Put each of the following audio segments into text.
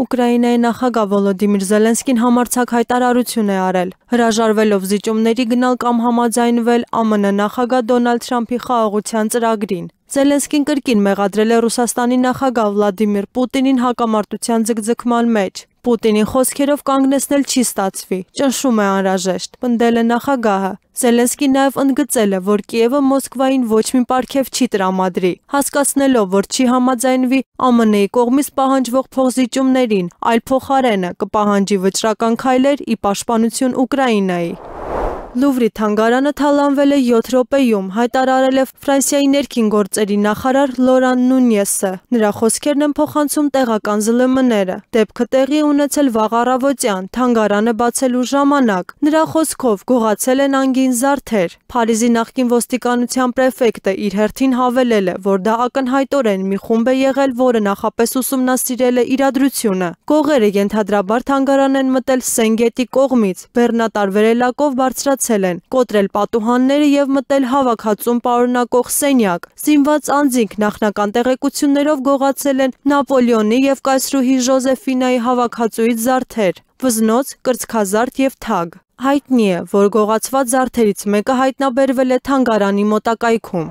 Ուկրաինայի նախագահ Վոլոդիմիր Զելենսկին համարձակ հայտարարություն է արել, հրաժարվելով զիջումների գնալ կամ համաձայնվել ԱՄՆ նախագահ Դոնալդ Թրամփի խաղաղության ծրագրին։ Զելենսկին կրկին մեղադրել է Ռուսաստանի նախագահ Վլադիմիր Պուտինին հակամարտության ձգձգման մեջ։ Պուտինի խոսքերով կանգնեցնել չի ստացվի, ճնշում է անհրաժեշտ, պնդել է նախագահը։ Զելենսկին նաև ընդգծել է, որ Կիևը Մոսկվային ոչ մի պարգև չի տրամադրի, հասկացնելով, որ չի համաձայնվի ԱՄՆ-ի կողմից պահանջվող փոխզիջումներին, այլ փոխարենը կպահանջի վճռական քայլեր ի պաշտպանություն Ուկրաինայի։ Լուվրի թանգարանը թալանվել է 7 րոպեում, հայտարարել է Ֆրանսիայի ներքին գործերի նախարար Լորան Նունյեսը։ Նրա խոսքերն են փոխանցում տեղական ԶԼՄ-ները։ Դեպքը տեղի ունեցել վաղ առավոտյան, թանգարանը բացելու ժամանակ։ Նրա խոսքով գողացել են անգին զարդեր։ Փարիզի նախկին ոստիկանության պրեֆեկտը իր հերթին հավելել է, որ դա ակնհայտորեն մի խումբ է եղել, որը նախապես ուսումնասիրել է իրադրությունը։ Գողերը ենթադրաբար թանգարան են մտել Սենգետի կողմից, բեռնատար վերելակով բարձրացել են, կոտրել պատուհանները և մտել հավաքածուն պարունակող սենյակ։ Զինված անձինք նախնական տեղեկություններով գողացել են Նապոլեոնի և կայսրուհի Ժոզեֆինայի հավաքածուից զարդեր, վզնոց, կրծքազարդ և թագ։ Հայտնի է, որ գողացված զարդերից մեկը հայտնաբերվել է թանգարանի մոտակայքում։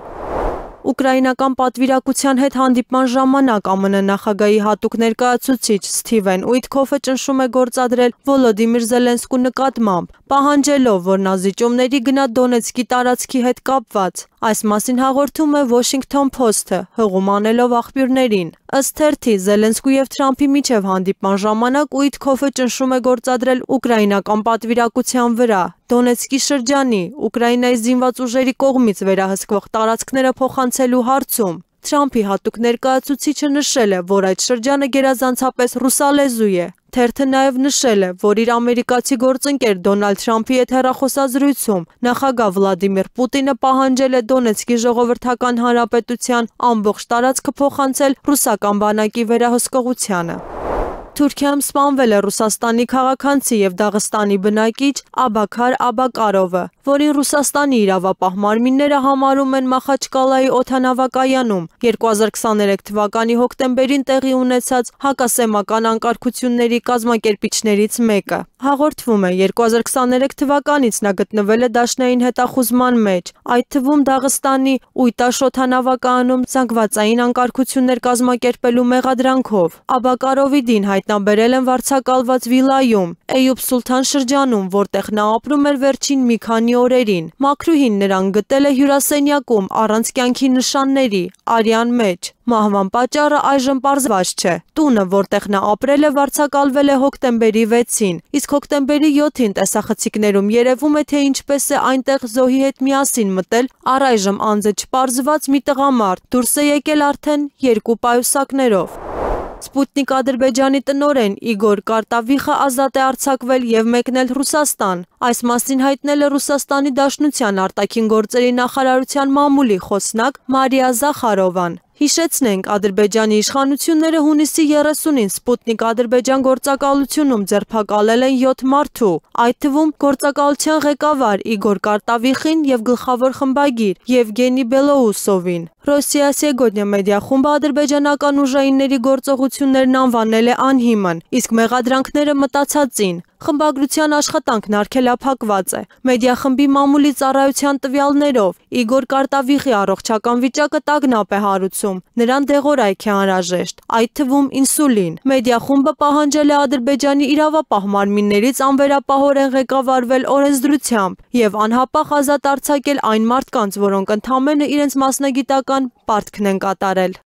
Ուկրաինական պատվիրակության հետ հանդիպման ժամանակ ԱՄՆ նախագահի հատուկ ներկայացուցիչ Սթիվեն Ուիթքոֆը ճնշում է գործադրել Վոլոդիմիր Զելենսկու նկատմամբ, պահանջելով, որ նա զիջումների գնա Դոնեցկի տարածքի հետ կապված։ Այս մասին հաղորդում է Washington Post-ը, հղում անելով աղբյուրներին։ Ըստ թերթի, Զելենսկու և Թրամփի միջև հանդիպման ժամանակ Ուիթքոֆը ճնշում է գործադրել ուկրաինական պատվիրակության վրա։ Դոնեցկի շրջանի, Ուկրաինայի զինված ուժերի կողմից վերահսկվող տարածքները փոխանցելու հարցում Թրամփի հատուկ ներկայացուցիչը նշել է, որ այդ շրջանը գերազանցապես ռուսալեզու է։ Թերթը նաև նշել է, որ իր ամերիկացի գործընկեր Դոնալդ Թրամփի հետ հեռախոսազրույցում նախագահ Վլադիմիր Պուտինը պահանջել է Դոնեցկի ժողովրդական հանրապետության ամբողջ տարածքը փոխանցել ռուսական բանակի վերահսկողությանը։ Թուրքիայում սպանվել է Ռուսաստանի քաղաքացի և Դաղստանի բնակիչ Աբաքար Աբակարովը, որին Ռուսաստանի իրավապահ մարմինները համարում են Մախաչկալայի օդանավակայանում 2023 թվականի հոկտեմբերին տեղի ունեցած հակասեմական անկարգությունների կազմակերպիչներից մեկը։ Հաղորդվում է 2023 թվականից նա գտնվել է դաշնային հետախուզման մեջ, այդ թվում Դաղստանի Ույտաշ օդանավակայանում զանգվածային անկարգություններ կազմակերպելու մեղադրանքով։ Աբակարովի դին հայտնաբերել են վարձակալված վիլայում, Էյուբ Սուլթան շրջանում, որտեղ նա ապրում էր վերջին մի քանի օրերին։ Մաքրուհին նրան գտել է հյուրասենյակում առանց կյանքի նշանների, արյան մեջ։ Մահվան պատճառը այժմ պարզված չէ։ Տունը, որտեղ նա ապրել է, վարձակալվել է հոկտեմբերի 6-ին, իսկ հոկտեմբերի 7-ին տեսախցիկներում երևում է, թե ինչպես է այնտեղ զոհի հետ միասին մտել առայժմ անձը չպարզված մի տղամարդ, դուրս է եկել արդեն 2 պայուսակներով։ Սպուտնիկ Ադրբեջանի տնօրեն Իգոր Կարտավիխը ազատ է արձակվել և մեկնել Ռուսաստան։ Այս մասին հայտնել է Ռուսաստանի Դաշնության արտաքին գործերի նախարարության մամուլի խոսնակ Մարիա Զախարովան։ Հիշեցնենք, Ադրբեջանի իշխանությունները հունիսի 30-ին Սպուտնիկ Ադրբեջան գործակալությունում ձերբակալել են 7 մարդու, այդ թվում գործակալության ղեկավար Իգոր Կարտավիխին և գլխավոր խմբագիր Եվգենի Բելոուսովին։ Ռոսիա Սեգոդնյա մեդիա խումբը ադրբեջանական ուժայինների գործողություններն անվանել է անհիմն, իսկ մեղադրանքները մտածածին։ Խմբագրության աշխատանքն արգելափակված է։ Մեդիախմբի մամուլի ծառայության տվյալներով Իգոր Կարտավիխի առողջական վիճակը տագնապ է հարուցում, նրան դեղորայք է անհրաժեշտ, այդ թվում ինսուլին։ Մեդիախումբը պահանջել է Ադրբեջանի իրավապահ մարմիններից անվերապահորեն ղեկավարվել օրենսդրությամբ և անհապաղ ազատ արձակել այն մարդկանց, որոնք ընդամենը իրենց մասնագիտական պարտքն են կատարել։